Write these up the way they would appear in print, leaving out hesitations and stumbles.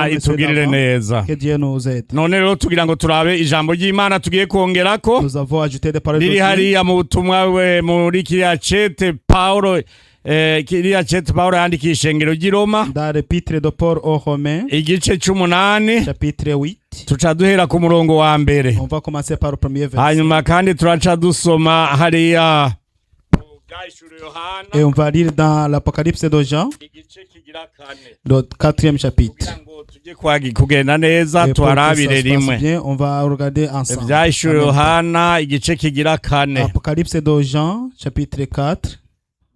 itugirire neza. None rero tugira ngo turabe ijambo ry'Imana tugiye kongerako riri hariya mu butumwa muri kiriya cete Paulo yandikiye ishengero ry'i Roma igice c'8 tuca duhera ku murongo wa mbere, hanyuma kandi turaca dusoma hariya et on va lire dans l'Apocalypse de Jean, le 4e chapitre. kugenda neza tuharabire rimwe. On va regarder ensemble. Ivyahishuriwe Yohana igice kigira 4. Apocalypse de Jean chapitre 4.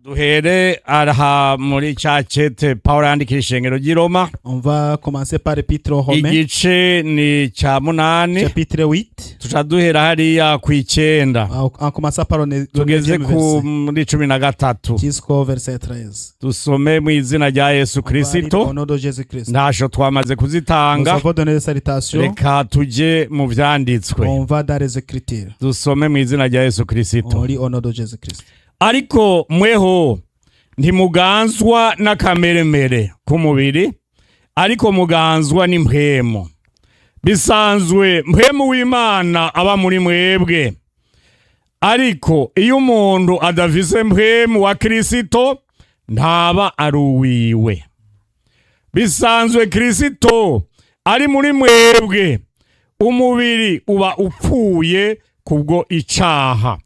Duhere aha muri ca cete Paulo yandikira ishengero ry'i Roma. On va commencer par l'épître aux Romains. Igice ni ca 8. Chapitre 8. Tuca duhera hariya ku 9. En commençant par le 9e verset. Muri 13. Jusqu'au verset 13. Dusome mu izina rya Yesu Kristo. Au nom de Jésus Christ. Ntasho twamaze kuzitanga. Nous avons donné des salutations. Reka tuje mu vyanditswe. On va dans les Écritures. Dusome mu izina rya Yesu Kristo. On lit au nom de Jésus Christ. Ariko mweho ntimuganzwa n'akameremere k'umubiri, ariko muganzwa n'impwemu. Bisanzwe mpwemu w'Imana aba muri mwebwe. Ariko iyo umuntu adafise mpwemu wa Kristo ntaba ari uwiwe. Bisanzwe Kristo ari muri mwebwe, umubiri uba upfuye kubwo icaha.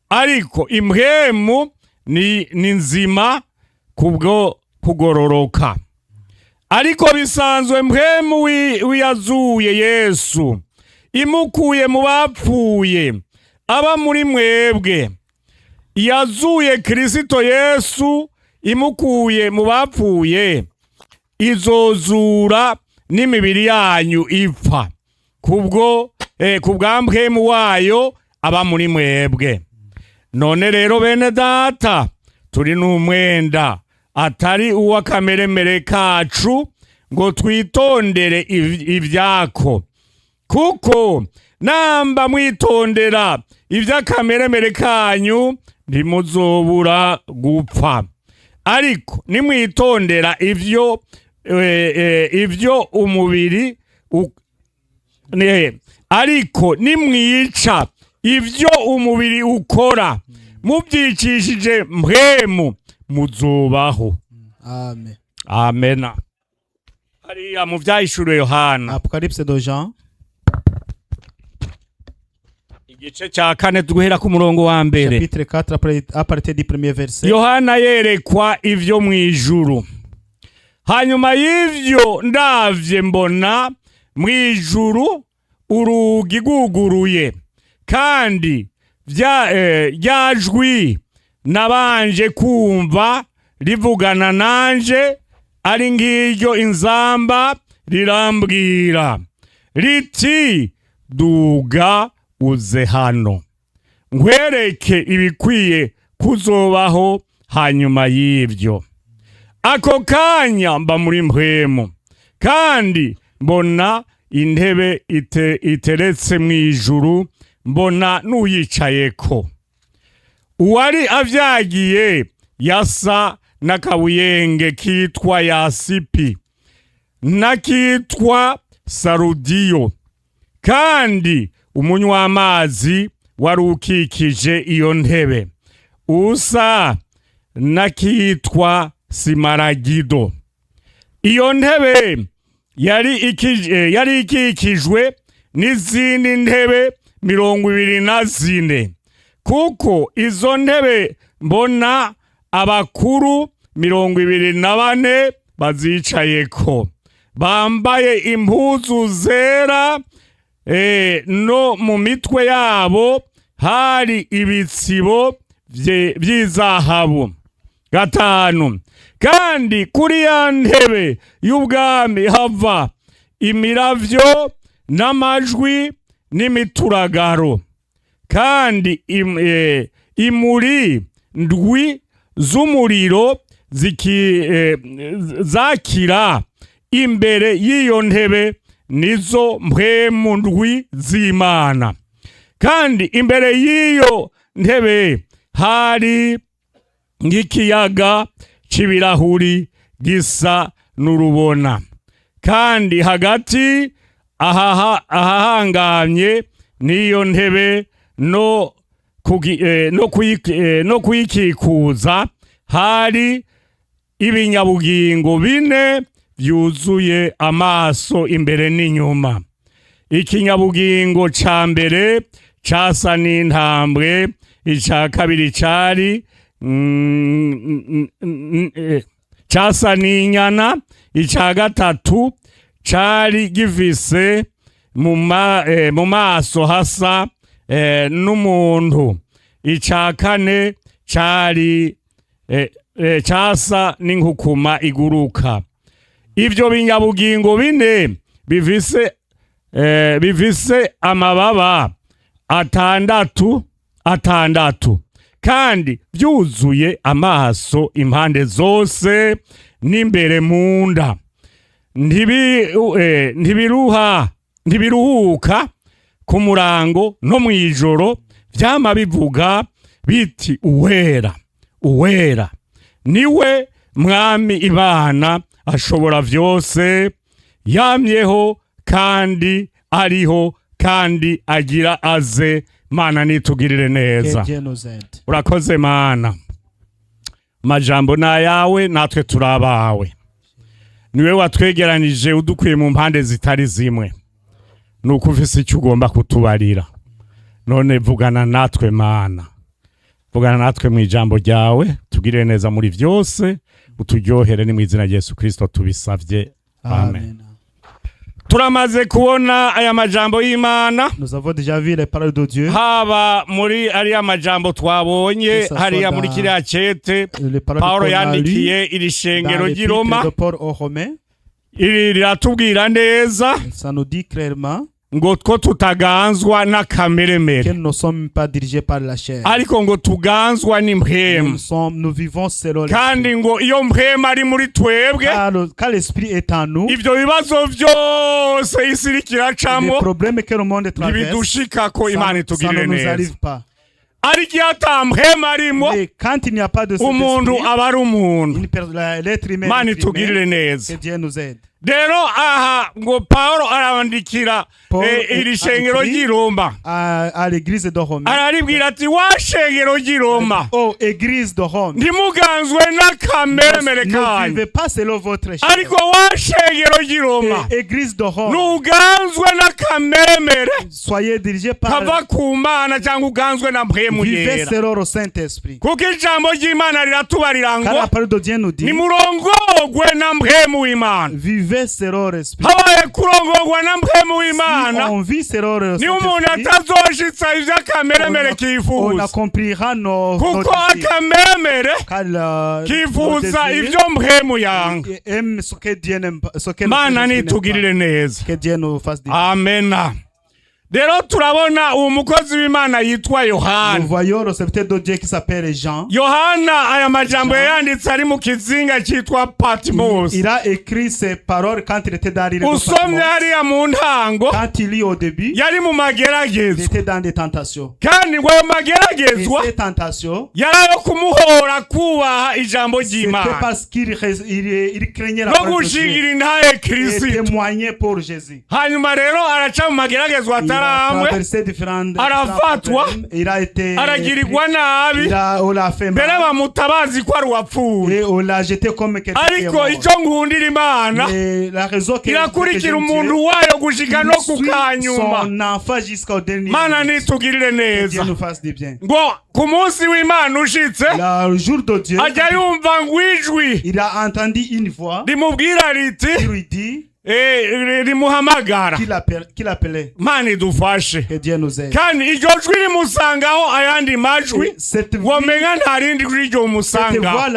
Ariko impwemu ni nzima kubwo kugororoka. Ariko bisanzwe mpwemu wiyazuye Yesu imukuye mu bapfuye aba muri mwebwe. Yazuye Kristo Yesu imukuye mu bapfuye izozura n'imibiri yanyu ipfa kubwa mpwemu wayo aba muri mwebwe. None rero bene data turi n'umwenda atari uw'akameremere kacu ngo twitondere ivyako, kuko namba mwitondera ivy'akameremere kanyu ntimuzobura gupfa. Ariko nimwitondera ivyo umubiri ariko nimwica ivyo umubiri ukora mubyicishije mpwemu muzobaho. Amen. Amen. Hariya mu vyahishuriwe Yohana Apocalypse de Jean igice ca 4 duhera ku murongo wa mbere. Chapitre 4 à partir du 1er verset. Yohana yerekwa ivyo mwijuru. Hanyuma y'ivyo ndavye mbona mwijuru urugi guguruye, kandi ryajwi nabanje kumva rivugana nanje ari ngiryo inzamba rirambwira riti, duga uze hano nkwereke ibikwiye kuzobaho hanyuma y'ivyo. Ako kanya mba muri mpwemu, kandi mbona intebe iteretse mwijuru, mbona n'uyicayeko. Uwari avyagiye yasa n'akabuyenge kitwa yasipi n'akitwa sarudiyo, kandi umunywa amazi wari ukikije iyo ntebe usa n'akitwa simaragido. Iyo ntebe yari ikikijwe n'izindi ntebe 24, kuko izo ntebe mbona abakuru 24 bazicayeko, bambaye impuzu zera, no mu mitwe yabo hari ibitsibo vy'izahabu. 5. Kandi kuri ya ntebe y'ubwami hava imiravyo n'amajwi n'imituragaro, kandi imuri ndwi z'umuriro zakira imbere y'iyo ntebe, nizo mpwemu ndwi z'Imana. Kandi imbere y'iyo ntebe hari nk'ikiyaga c'ibirahuri gisa n'urubona, kandi hagati ahahangamye n'iyo ntebe no kuyikikuza hari ibinyabugingo bine byuzuye amaso imbere n'inyuma. Ikinyabugingo ca mbere casa n'intambwe, ica kabiri casa n'inyana, ica gatatu cari gifise mu maso hasa n'umuntu, ica kane cari casa n'inkukuma iguruka. Ivyo binyabugingo bine bifise amababa atandatu kandi byuzuye amaso impande zose n'imbere mu nda. Ntibiruhuka ku murango no mw'ijoro, vyama bivuga biti uwera uwera niwe mwami Imana ashobora vyose, yamyeho kandi ariho kandi agira aze. Mana nitugirire neza. Urakoze Mana, majambo na yawe natwe turabawe. Niwe watwegeranije udukwiye mu mpande zitari zimwe, nuko ufise icyo ugomba kutubarira. None vugana natwe Mana, vugana natwe mu ijambo ryawe, tugirire neza muri vyose, uturyohere. Ni mu izina rya Yesu Kristo tubisavye, amen. Turamaze kubona aya majambo y'Imana. Nous avons déjà vu les paroles de Dieu. Haba muri ariya majambo twabonye hariya muri kiriya cete Paulo yandikiye iri shengero ry'i Roma. Iri riratubwira neza ça nous dit clairement ngo two tutaganzwa n'akameremere, que nous ne sommes pas dirigés par la chair, ariko ngo tuganzwa n'impwemu. Nous vivons selon kandi ngo iyo mpwemu ari muri twebwe, quand l'esprit est en nous, ivyo bibazo vyose isi irikiracamo, les problèmes que le monde traverse, ntibidushikako. Imana itugirire neza. Ariko ata mpwemu arimo, quand il n'y a pas de umuntu aba ari umuntu. l'être humain, Imana itugirire neza. que Dieu nous aide. Rero aha ngo Paulo arandikira iri shengero ry'i Roma, à l'église de Rome, araribwira ati wa shengero ry'i Roma, oh église de Rome, ntimuganzwe n'akameremere kanyu, ne vivez pas selon votre chair. ariko wa shengero ry'i Roma, église de Rome, nuganzwe n'akameremere soyez dirigés par kava ku Mana cyangwa uganzwe na mpwemu vivez yera. selon le Saint-Esprit. Kuko ijambo ry'Imana riratubarira Car la ngo parole de Dieu nous dit, nimurongogwe na mpwemu w'Imana. vivez selon l'Esprit. Habaye kurongogwa na mpwemu w'Imana, On vit selon le ni umuntu Saint-Esprit, atazoshitsa ivy'akameremere on kifuza. accomplira nos Kuko désirs. akameremere Car nos kifuza désirs ivyo mpwemu yanga. aime ce que Dieu n'aime pas, ce que Mana n'aime nitugirire pas. neza. Que Dieu nous fasse du bien. Amena. Rero turabona uwo mukozi w'Imana yitwa Nous Yohana. voyons le serviteur de Dieu qui s'appelle Jean. Yohana aya majambo yanditse ari mu kizinga cyitwa Patmos. Il a écrit ces paroles quand il était dans l'île de Usomye Patmos. hariya mu ntango, Quand il lit au début, yari mu il mageragezwa, était dans des tentations. kandi ngo ayo Et mageragezwa ces tentations, yari ayo kumuhora kubaha ijambo c'était ry'Imana parce qu'il craignait la no parole de Dieu gushingira intahe et Kristo. témoignait pour Jésus. Hanyuma rero araca mu mageragezwa Il a ataramwe, traversé différentes arafatwa, problèmes. Il a été aragirirwa nabi, on l'a fait mbere mal bamutabazi ko ari uwapfuye. et on l'a jeté comme quelqu'un qui est Ariko mort. icyo nkundira Imana, Et la raison que irakurikira umuntu Dieu, wayo gushika no il suit kukanyuma. son enfant jusqu'au dernier Mana minute. nitugirire Que neza. Dieu nous fasse du bien. Ngo ku munsi w'Imana ushitse, Le jour de Dieu, ajya yumva ngo ijwi il a entendu une voix rimubwira riti, qui lui dit rimuhamagara. qu'il appelait. Mana idufashe. Que Dieu nous aide. Kandi iryo jwi rimusangaho ayandi majwi, Et cette wamenga nta rindi jwi ryo voix musanga.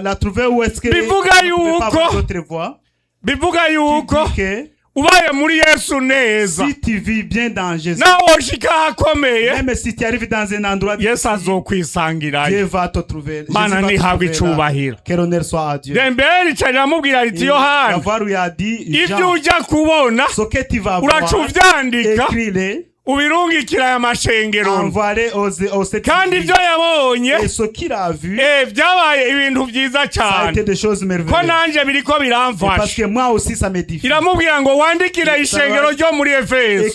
la trouver où est-ce que Bivuga on ne peut pas yuko, avoir d'autre voix bivuga qui yuko dit que ubaye muri Yesu neza, si tu vis bien dans Jésus, nawe woshika ahakomeye, même si tu arrives dans un endroit Yesu difficile, azokwisangirayo. Dieu va te trouver. Jésus Mana va te ntihabwe trouver là. icubahiro. Que l'honneur soit à Dieu. Mbere rica riramubwira riti, La Yohana, voix lui a dit, ibyo Jean, ujya kubona ce que tu vas uraca voir, uvyandika, écris-le, ubirungikira aya mashengero envoie aux sept kandi églises. ibyo yabonye Et ce qu'il a vu, byabaye ibintu byiza ça a cyane été des choses ko merveilleuses. nanjye biriko Et parce biramfasha que moi aussi ça m'édifie. iramubwira ngo wandikire ishengero ryo muri Efeso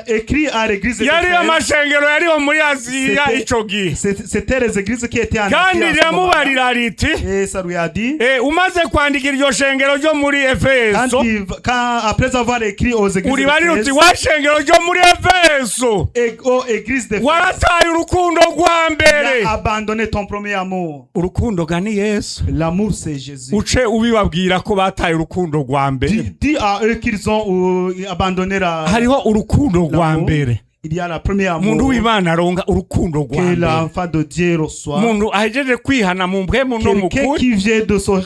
Écrit à l'église yari d'Éphèse. amashengero yariho muri Aziya C'était- ico gihe C'était les églises qui étaient en kandi Asie à ce moment-là. riramubarira riti Et ça lui a dit, umaze kwandikira iryo shengero ryo muri Efeso après avoir écrit aux églises uribarira uti d'Éphèse wa shengero ryo muri Efeso et aux églises d'Éphèse, warataye urukundo rwa mbere tu as abandonné ton premier amour. urukundo ga ni Yesu L'amour c'est Jésus. uce ubibabwira ko bataye urukundo rwa mbere Dis à eux qu'ils ont abandonné hariho urukundo rwa l'amour. mbere Il y a la première umuntu amour w'Imana aronga urukundo rwa que mbere l'enfant de Dieu reçoit. umuntu ahejeje kwihana mu mpwemu no mu Quelqu'un kuri qui vient de son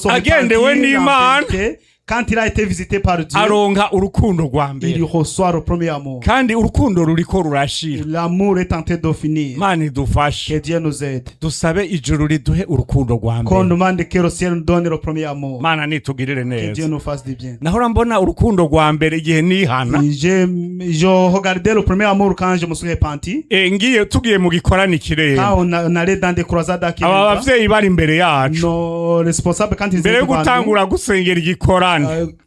Agendewe repentir n'Imana. en vérité, quand il a été visité par Dieu, aronga urukundo rwa mbere il reçoit le premier amour. kandi urukundo ruriko rurashira L'amour est en train de finir. Mana idufashe Que Dieu nous aide. dusabe ijuru riduhe urukundo rwa Qu'on mbere demande que le ciel nous donne le premier amour. Mana nitugirire Que Dieu neza nous fasse du bien. nahora mbona urukundo rwa mbere igihe nihana Je regardais le premier amour quand je me suis repenti. ngiye tugiye mu gikoranikire Quand on allait dans des croisades à aba Kirimba, bavyeyi bari imbere yacu nos responsables, quand ils mbere étaient yo devant nous, gutangura gusengera igikorane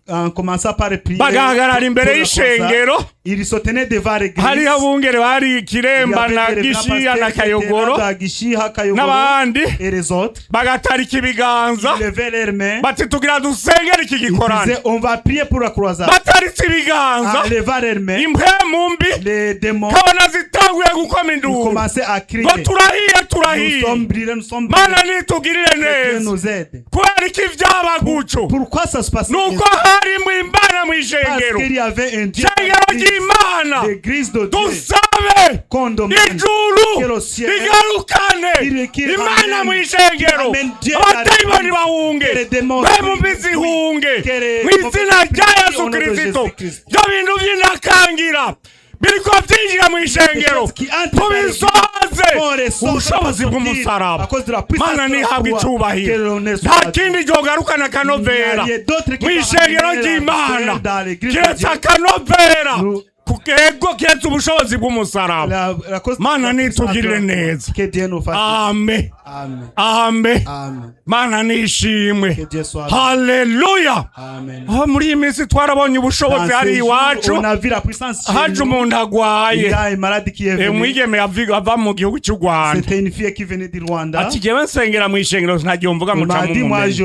en commençant par prier, bagahagarara imbere pour la croisade, y'ishengero ils se tenaient devant l'église. hariho abungere bari Il y Kiremba avait na des Gishiya na pasteurs qui étaient Kayogoro là, Gishiha, Kayogoro, n'abandi et les autres. bagatarika ibiganza Ils levaient leurs mains. bati tugira dusengere iki Ils gikorane disaient, on va prier pour la croisade. bataritse ibiganza En levant leurs mains, impwemu mbi les démons kabona zitanguye gukoma ils induru commençaient à crier. ngo turahiye Nous turahiye sommes brillants, nous sommes mana brillants. nitugirire Que Dieu neza nous aide. kubera iki vyaba guco Pourquoi ça se passe nuko harimo imbana Parce mw'ishengero qu'il y avait un Dieu, shengero ry'Imana l'église de Dieu, dusabe qu'on demande ijuru que le ciel rigarukane imana mw'ishengero abatayiboni bahunge mpemu mbi zihunge mw'izina rya Yesu Kristo byo bintu vy'intakangira biriko vyinjira mw'ishengero tubisoze ubushobozi bw'umusaraba mana nihabwa icubahiro nta kindi ryogarukana akanovera mw'ishengero ry'Imana kiretse akanovera ego kiretse ubushobozi bw'umusaraba mana nitugirire neza amen amen mana nishimwe haleluya muri iyi minsi twarabonye ubushobozi hari iwacu haje umuntu agwaye umwigeme ava mu gihugu cy'u Rwanda ati jewe nsengera mu ishengero ntagiye mvuga mucamu mumenye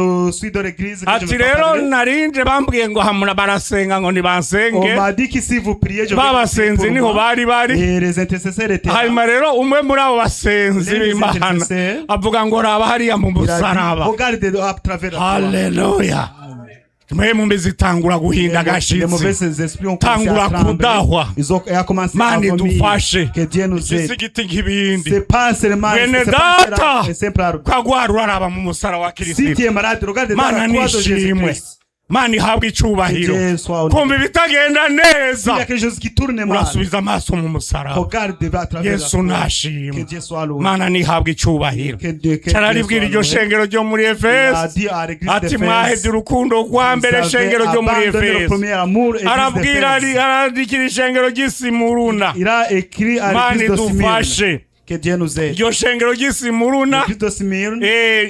ati rero narinje bambwiye ngo hamura barasenga ngo nibansenge babasenzi niho bari hanyuma rero umwe muri abo basenzi b'Imana avuga ngo raba hariya mu musaraba haleluya mpemu mbi zitangura guhinda agashitsi tangura kudahwa mana idufashe igisigiti nk'ibindi mwene data kwagwara uraraba mu musaraba wa Kristo mana nishimwe mana ihabwa icubahiro kumva ibitagenda neza urasubiza amaso mu musaraba Yesu nashimwe mana nihabwa icubahiro cararibwira iryo shengero ryo muri Efeso ati mwahevye urukundo rwa mbere shengero ryo muri Efeso arabwira arandikira ishengero ry'Isimuruna mana idufashe iryo shengero ry'Isimuruna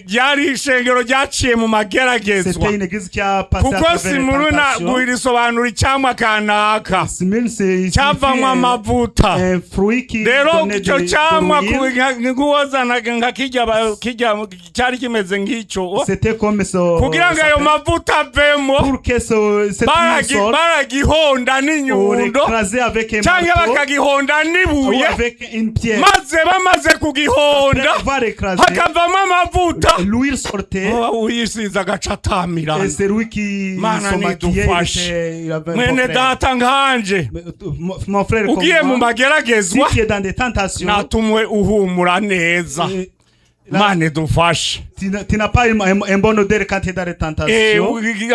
ryari ishengero ryaciye mu mageragezwa kuko Simuruna guhirisobanura icyamwa kanaka cyavamwo amavuta rero icyo cyamwa nguwozanaga nka kijya cyari kimeze nk'icyo kugira ngo ayo mavuta avemo baragihonda n'inyundo cyangwa bakagihonda n'ibuye maze bamaze kugihonda hakavamo amavuta uyisize agaca atamirana mana nidufashe mwene data nkanje ugiye mu mageragezwa natumwe uhumura neza mana idufashe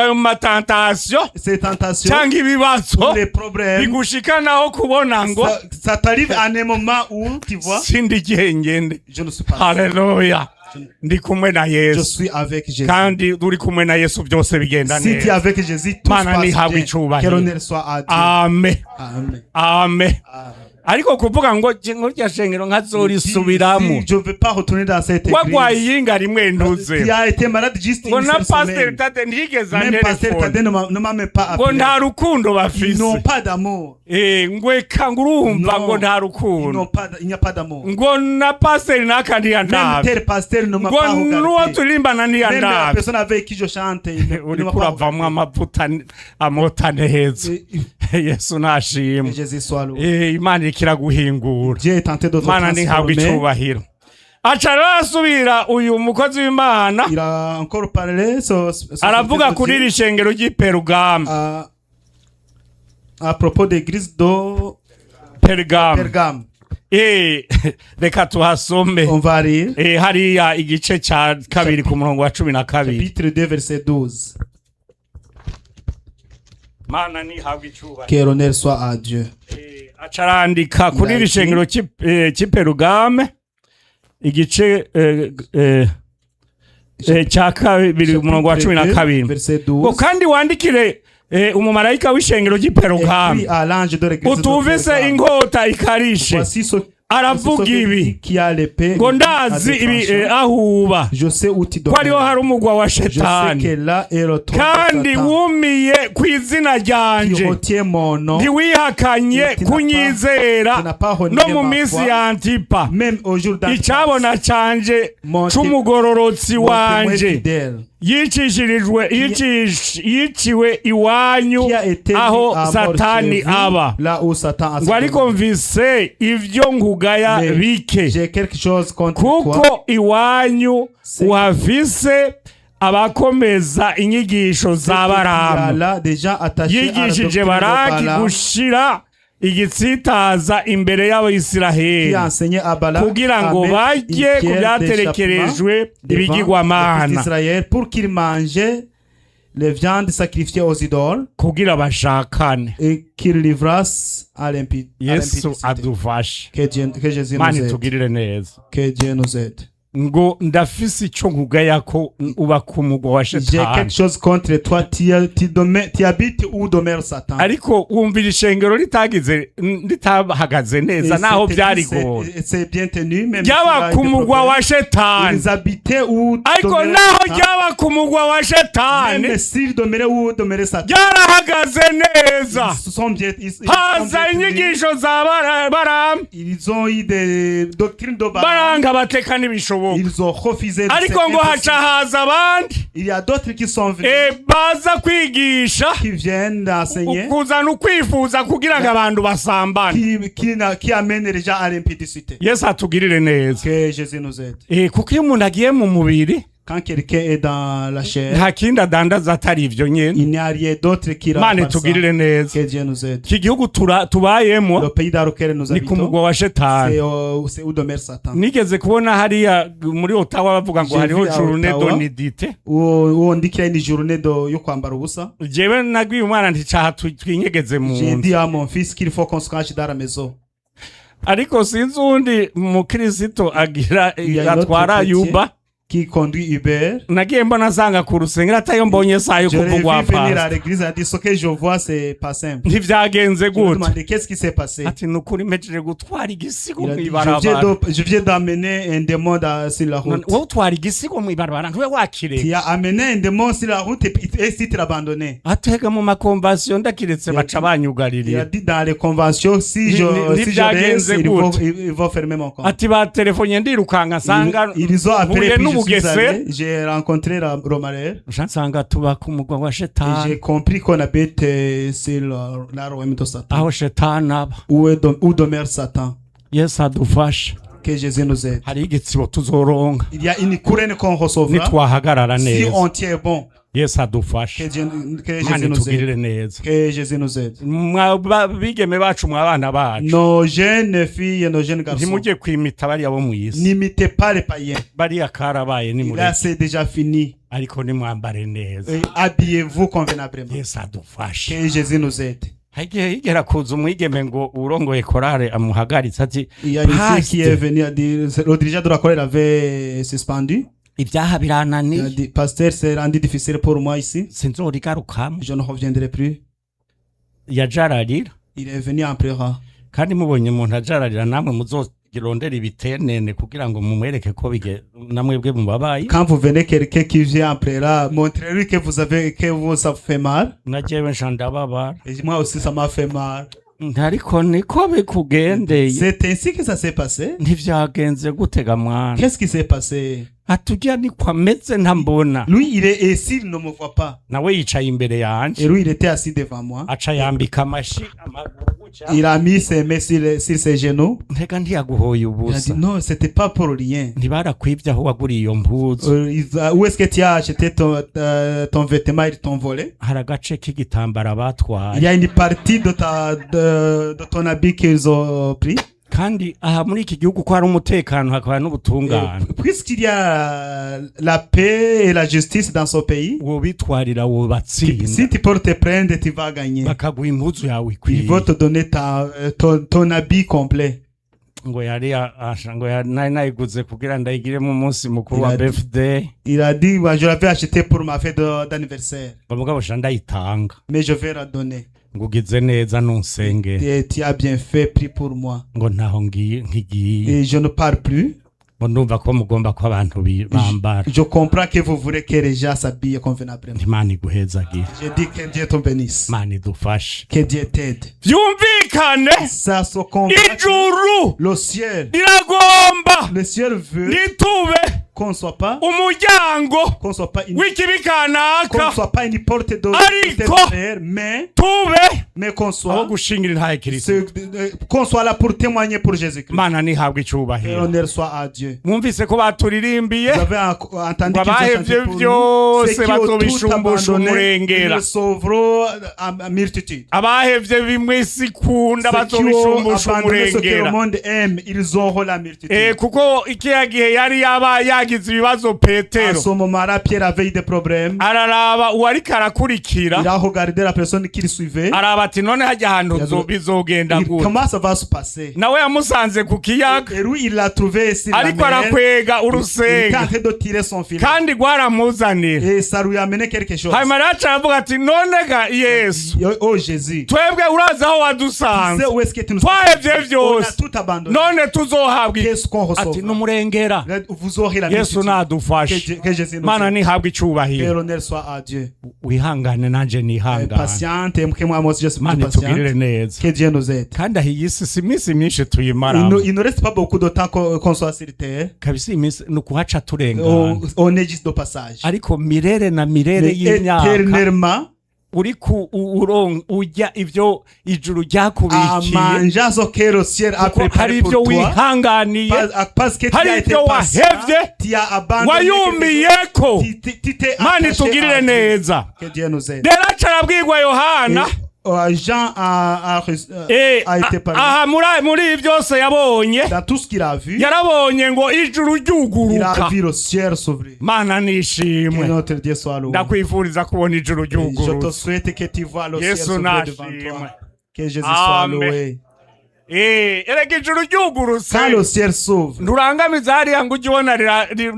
ayo matentation cyangwa ibibazo bigushikanaho kubona ngo sindi gihengende haleluya ndi kumwe na Je Yesu suis avec Jésus. kandi uri kumwe na Yesu byose bigenda Si tu es neza. avec Jésus, tout se Mana passe nihabwe bien. icubahiro. Que l'honneur soit à Dieu. Amen. Amen. Amen. Amen. Ariko kuvuga ngo rya shengero nkazorisubiramo. Si je ne veux pas retourner dans cette Wagwaye église. yinga rimwe ntuze. Tu as été malade juste Ngo une na seule pasteur semaine. Tade ntigeze Même pasteur Tade antelefone. ne m'a même pas Ngo appelé. nta rukundo Ils bafise. n'ont pas d'amour. Ngweka ngurumva Non. ngo nta Ils rukundo. n'ont pas, il n'y a pas d'amour. Ngo na pasteur nakandi Même yandabe. tel pasteur ne m'a Ngo pas nuwo regardé. turimbana Même la niyandabe. personne avec qui je chante, il ne Uri m'a pas kuravamwo regardé. amavuta amota neza. Et Yesu nashimwe. Jésus soit loué. Imana ikiraguhingura. Dieu est tenté de te Mana ntihabwe transformer. icubahiro. Aca arasubira uyu mukozi w'Imana Il a encore parlé aravuga kuri iri shengero ry'Iperugamo. à propos de l'église de Perugamo. Pergame. Reka tuhasome. On va lire. Hariya igice cya kabiri ku murongo wa 12. Chapitre 2, verset 12. Mana ntihabwe icubahiro. Que l'honneur soit à Dieu. Aca arandika kuri iri shengero cy'Iperugamo igice cya kabiri umurongo wa 12. Verset Ngo 12. kandi wandikire umumarayika w'ishengero ry'Iperugamo Écrit à l'ange de l'église de utuvise Pergame. inkota ikarishe. Voici ce Aravuga ibi qui a l'épée. ngo à ndazi deux ibi tranchants. ahuba Je sais où tu ko ariho demeures. hari umugwa wa Je sais que shetani là est le trône kandi de Satan wumiye ku izina qui ryanje retient mon nom. ntiwihakanye Tu n'as pas- kunyizera tu n'as pas renié no mu ma minsi foi. ya Antipa Même au jour d'Antipas, icabona canje Mon c'umugororotsi mon témoin wanje fidèle, yiciwe iwanyu qui a été aho mis à mort satani chez vous, aba là où Satan a ngo ariko mvise ivyo nkugaya Mais bike j'ai quelque chose contre toi. kuko iwanyu C'est- uhafise abakomeza inyigisho za Il y a Balamu là des gens attachés à la yigishije doctrine de Baraki Balaam, gushira igitsitaza imbere qui y'Abayisiraheli a enseigné à Balaam kugira à ngo mettre barye une ku pierre byaterekerejwe d'échappement devant ibigirwamana les fils d'Israël pour qu'ils mangent les viandes sacrifiées aux idoles kugira bashakane. et qu'ils livrassent à Yesu l'impudicité. adufashe. Que Jésus nous Mani aide. tugirire neza. Que Dieu nous aide. Ngo ndafise ico nkugaya ko uba ku mugwa wa J'ai shetani. quelque chose contre toi. Tu habites où demeure Satan. Ariko wumvira ishengero ritahagaze neza Et naho cette byari église, gora. c'est bien tenu, même Ryaba s'il y ku a des mugwa wa problèmes. shetani. Ils habitaient où Ariko demeurait naho Satan. ryaba ku mugwa wa shetani Même s'ils demeuraient où demeurait Satan. ryarahagaze neza. Ils sont bien, ils sont Haza bien tenus. inyigisho za Balamu Ils ont eu des doctrines de Balaam. baranga bateka n'ibishoboka. Ils ont refusé de Ariko ngo haca haza abandi Il y a d'autres qui sont venus, baza kwigisha qui viennent d'enseigner, kuzana ukwifuza kugira ngo abantu basambane. qui amènent les gens à l'impudicité. Yesu atugirire neza. Que Jésus nous aide. Kuko iyo umuntu agiye mu mubiri Quand quelqu'un est dans la chair, nta kindi adandaza atari ivyo nyene. il n'y a rien d'autre qui Mane remplace ça. tugirire neza. Que Dieu nous aide. Iki gihugu tubayemo Le pays dans lequel nous ni ku habitons, mugwa wa shetani. c'est où demeure Satan. Nigeze kubona hariya muri Ottawa bavuga ngo J'ai hariho vu à journée Ottawa. d'onidite. Où on dit qu'il y a une journée yo kwambara ubusa. Jewe nabwiye umwana nti caha twinyegeze mu J'ai nzu. dit à mon fils qu'il faut qu'on se cache dans la maison. Ariko sinzi undi mukristo agira Il y a un autre atwara chrétien Yuba. qui conduit Uber. Nagiye mbona asanga ku rusengero atayo mbonye saa yo Je l'ai vu kuvugwa venir à pasi. l'église, il a dit ce que je vois c'est pas simple. Ntivyagenze Je lui ai gute. demandé qu'est-ce qui s'est passé. Ati nukuri mpejeje gutwara igisigo Il a dit mw'ibarabara. je viens d'amener un démon sur la route. Wowe utwara igisigo mw'ibarabara ntwe wakire. Tu as amené un démon sur la route et si tu l'as abandonné. Atega mu makonvasiyo ndakiretse baca Il a banyugaririra. dit dans les conventions, si je reste, ils vont fermer mon compte. Ati batelefonye ndirukanga nsanga Ils ont appelé mpuye puis je suis n'ubugese. allé, j'ai rencontré Romarer nsanga tuba ku mugwa wa et shetani. j'ai compris qu'on habite sur la royaume de Satan. Aho shetani aba. Où demeure Satan. Yesu adufashe. Que Jésus nous aide. Hari igitsibo tuzoronka Il y a une couronne qu'on recevra nitwahagarara si neza. on tient bon. Yesu adufashe. Que Jésus Mani nous aide. tugirire neza. Que Jésus nous aide. Bigeme bacu mwabana bacu Nos jeunes filles et nos jeunes garçons, ntimujye kwimita bariya bo mw'isi. n'imitez pas les païens. Bariya karabaye ni Là, mureke c'est déjà fini. ariko nimwambare neza. Et habillez-vous convenablement. Yesu adufashe. Que Jésus nous aide. hagiye yigera kuza umwigeme ngo urongoye korale amuhagaritse ati Il y a une fille qui est venue à dire, le dirigeant de la chorale avait suspendu. ibyaha Il a birananiye dit, pasteur, c'est rendu difficile pour moi ici. sinzorigarukamo Je ne reviendrai plus. yajararira Il est venu en pleurant. kandi mubonye umuntu ajararira namwe muzogirondera ibitenene kugira ngo mumwereke ko namwebwe mubabaye. Quand vous venez quelqu'un qui vient en pleurant, montrez-lui que ça vous fait mal. na jewe nca ndababara Et moi aussi, ça m'a fait mal. ariko niko bikugendeye C'est ainsi que ça s'est passé. ntivyagenze gutega mwana Qu'est-ce qui s'est passé? atujya niko ameze ntambona Lui, il est ici, il ne me voit pas. nawe yicaye imbere Et yanje lui, il était assis devant moi. aca yambika amashi amaguru gutya Il a mis ses mains sur ses genoux. ntega ntiyaguhoye Il a ubusa dit non, c'était pas pour rien. ntibarakwibye aho waguriye iyo mpuzu Où est-ce que tu as acheté ton vêtement? Ils t'ont volé. hari agace k'igitambara Il batwaye y a une partie de ton habit qu'ils ont pris. kandi aha muri iki gihugu ko hari umutekano hakaba n'ubutungane Puisqu'il y a la paix et la justice dans ce pays, wobitwarira wobatsinda si tu peux te prendre, tu vas gagner. bakaguha impuzu yawe Ils ikwiye vont te donner ton habit complet. ngo yari ngo nari nayiguze kugira ndayigiremo umunsi mukuru wa Il a dit- birthday Il a dit, bah, je l'avais acheté pour ma fête d'anniversaire, ngo mugabo sha ndayitanga mais je vais la donner. ngo ugize neza nunsengere Et tu as bien fait, prie pour moi. ngo ntaho nkigiye Et je ne parle plus. ngo ndumva ko mugomba ko abantu bambara Je comprends que vous voulez que les gens s'habillent convenablement. imana iguhezagire Je dis que Dieu te bénisse. imana idufashe Que Dieu t'aide. byumvikane Ça se comprend. ijuru Le ciel. riragomba Le ciel veut ntitube qu'on ne soit pas, umuryango soit pas une, w'ikibi qu'on ne kanaka soit pas une porte de Ariko. terre, mais qu'on aho soit, gushingira intahe kirisito qu'on soit là pour témoigner pour Jésus-Christ. imana ntihabwe Et icyubahiro l'honneur soit à Dieu. mwumvise ko baturirimbiye Vous avez entendu ngo qu'ils ont abahevye chanté pour nous. byose Ceux qui ont tout bazobishumbusha abandonné, umurengera ils le sauveront à multitude. abahevye bimwe isi kunda Ceux qui ont bazobishumbusha abandonné ce que le umurengera monde aime, ils auront la multitude. kuko ikiya gihe yari yagize ibibazo À petero ce moment-là, Pierre avait eu des problèmes. araraba uwariko arakurikira Il a regardé la personne qui le suivait. araba ati none hajya ahantu bizogenda gute Comment ça va se passer? nawe yamusanze ku kiyaga Et lui, il l'a trouvé sur la ariko mer. arakwega Il était en urusenga train de tirer son filet. kandi rwaramuzanira Et ça lui a amené quelque chose. hanyuma rero aca aravuga ati none ga yesu Oh Jésus. twebwe urazi aho Tu wadusanze sais où est-ce que tu nous twahevye On a vyose tout abandonné. none tuzohabwa iki? Qu'est-ce qu'on ati reçoit? n'umurengera Vous aurez la yesu multitude. nadufashe Que Jésus nous mana aide. nihabwa Que icubahiro l'honneur soit à Dieu. wihangane nanje nihangane Patiente, et que moi aussi je suis mana itugirire patiente. neza Que Dieu nous aide. kandi aho iyi si iminsi myinshi Il tuyimaramo ne reste pas beaucoup de temps qu'on soit sur terre. kabisa iyi minsi ni ukuhaca turengana On est juste de passage. ariko mirere na mirere Mais y'imyaka éternellement, uri urya ivyo ijuru à ryakubikiye manger ce que le ciel a kuko hari préparé ivyo pour toi. wihanganiye Parce que tu hari as été ivyo patient, wahevye tu as abandonné. wayumiyeko Tu t'es mana attaché itugirire à Dieu. neza Que Dieu nous aide. rero aca arabwirwa yohana Jean a été parlé. aha muri ibi byose yabonye Dans tout ce qu'il a vu, yarabonye ngo ijuru il a ryuguruka vu le ciel s'ouvrir. mana Que nishimwe notre Dieu soit loué. ndakwifuriza kubona ijuru Je te ryugurutse souhaite que tu vois le ciel Yesu s'ouvrir devant nashimwe. toi. Que Jésus soit Amen. loué. erega ijuru ryugurutse Quand le ciel s'ouvre, nturangamiza hariya ngo ujye ubona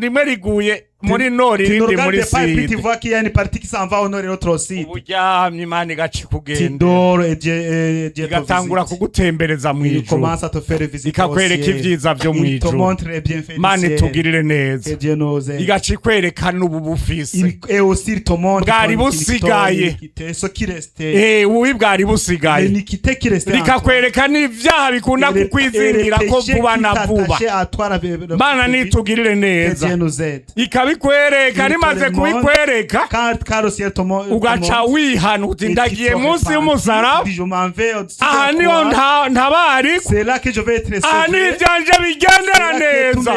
rimwe riguye muri nori tu ne irindi muri regardes pas et puis tu side vois qu'il y a une partie qui s'en va au nord et l'autre au sud. uburyamye imana igaca Tu ikugenda dors et Dieu te igatangura visite. kugutembereza mu Il ijuru commence à te faire visiter au ikakwereka ciel. ibyiza byo mu Il te ijuru montre les bienfaits du mana ciel. itugirire neza Que Dieu nous aide. igaca ikwerekana ubu bufise Et aussi il te montre Bwari ton busigaye. iniquité, ce qui restait. ububi bwari busigaye L'iniquité qui restait en toi. rikakwereka n'ibyaha bikunda kukwizingira ko vuba na vuba mana nitugirire Que neza Dieu nous aide. ikabikwereka rimaze kubikwereka Quand le ciel te montre, ugaca wihana uti ndagiye munsi y'umusaraba je m'en vais au-dessus de aha la niho croix. ntabari C'est là que je vais être aha ni sauvé. ibyanje bigendera neza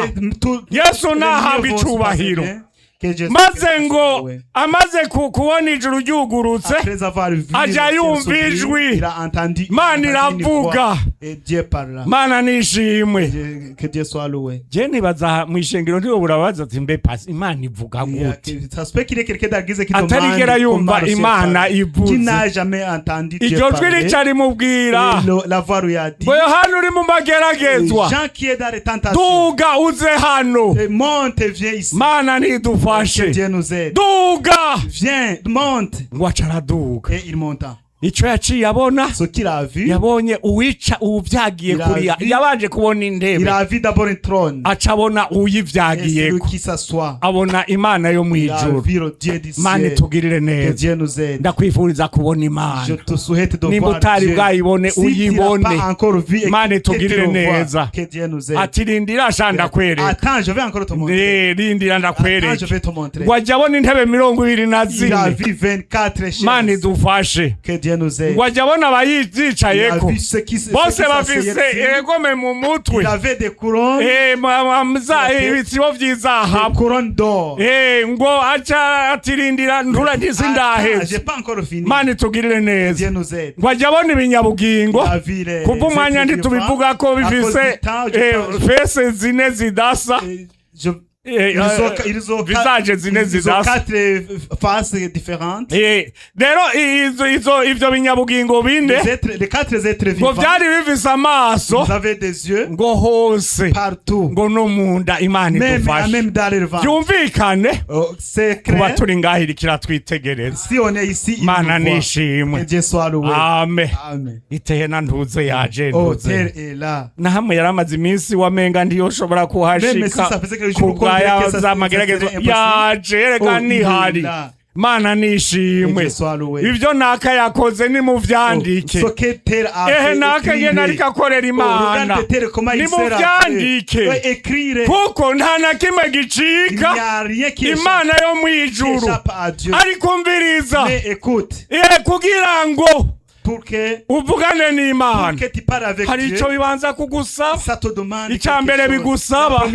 Yesu les nahabwa lieux vont se icubahiro passer bien. Que Jésus maze soit ngo loué. amaze kubona ijuru ryugurutse Après avoir vu aja le ciel yumva s'ouvrir, ijwi il a entendu mana une voix. iravuga Et Dieu parla. Mana nishimwe. Que Dieu soit loué. Je nibaza mu ishengero ntiwe burabaza ati mbe pasi Imana ivuga gute. Ça se peut qu'il y ait quelqu'un d'aguise qui demande atarigera yumva Imana qui ivuze. n'a jamais entendu Dieu Iryo jwi parler. ricari mubwira. La voix lui a dit. Ngo Yohana uri mu mageragezwa. Jean qui est dans les tentations. Duga uze hano. Monte, viens ici. Mana nidufashe. Que Dieu nous aide. Duga. Viens, monte. Ngo acaraduga. Et il monta. Ico yaciye abona. Ce qu'il a vu. Yabonye uwica ubyagiye kuriya. Yabanje kubona indebe. Il a vu d'abord un trône. Acabona uyivyagiye. Qui s'assoit. Abona Imana yo mwijuru. Mana tugirire neza. Que Dieu nous aide. Ndakwifuriza kubona Imana. Je te souhaite de voir Dieu. Nimutari bwayibone uyibone. Si tu n'as pas encore vu, Mana tugirire neza. Que Dieu nous aide. Atirindira shanda kwereka. Attends, je vais encore te montrer. Rindira ndakwereka. Attends, je vais te montrer. Wajabona intebe 24. Il a vu 24 chaises. Mana idufashe. Que Dieu nous aide. Wajabona abayicayeko. Bose bafise egome mu mutwe. Il avait des couronnes. Ibitsibo vy'izahabu. Des couronnes d'or. Ngo aca atirindira nturagize indaheze. J'ai pas encore fini. Mana tugirire neza. Dieu nous aide. Wajabona ibinyabugingo. Kuva umwanya ntitubivuga ko bifise fese zine zidasa. Ils ont quatre faces différentes. Rero ivyo binyabugingo bine les quatre êtres vivants. Ngo vyari bifise amaso. Vous avez des yeux. Ngo hose. Partout. Ngo no munda Imana idufashe. Même dans le ventre. Byumvikane. C'est kuba clair. turi ngaho irikira twitegereza. Si on est ici, il Mana nous voit. nishimwe. Que Dieu soit loué. Amen. Amen. Iteye na ntuze yaje Oh, ntuze. terre est là. Na hamwe yaramaze iminsi wamenga ndiyoshobora kuhashika. Kubwaya z'amageragezo yaje reka nihari. Mana nishimwe. Ivyo naka yakoze ni muvyandike. Naka ngena rikakorera Imana. Ni muvyandike. Kuko nta na kimwe gicika. Imana yo mwijuru. Ariko umviriza. Kugira ngo uvugane n'Imana. Hari ico bibanza kugusaba. Icambere bigusaba.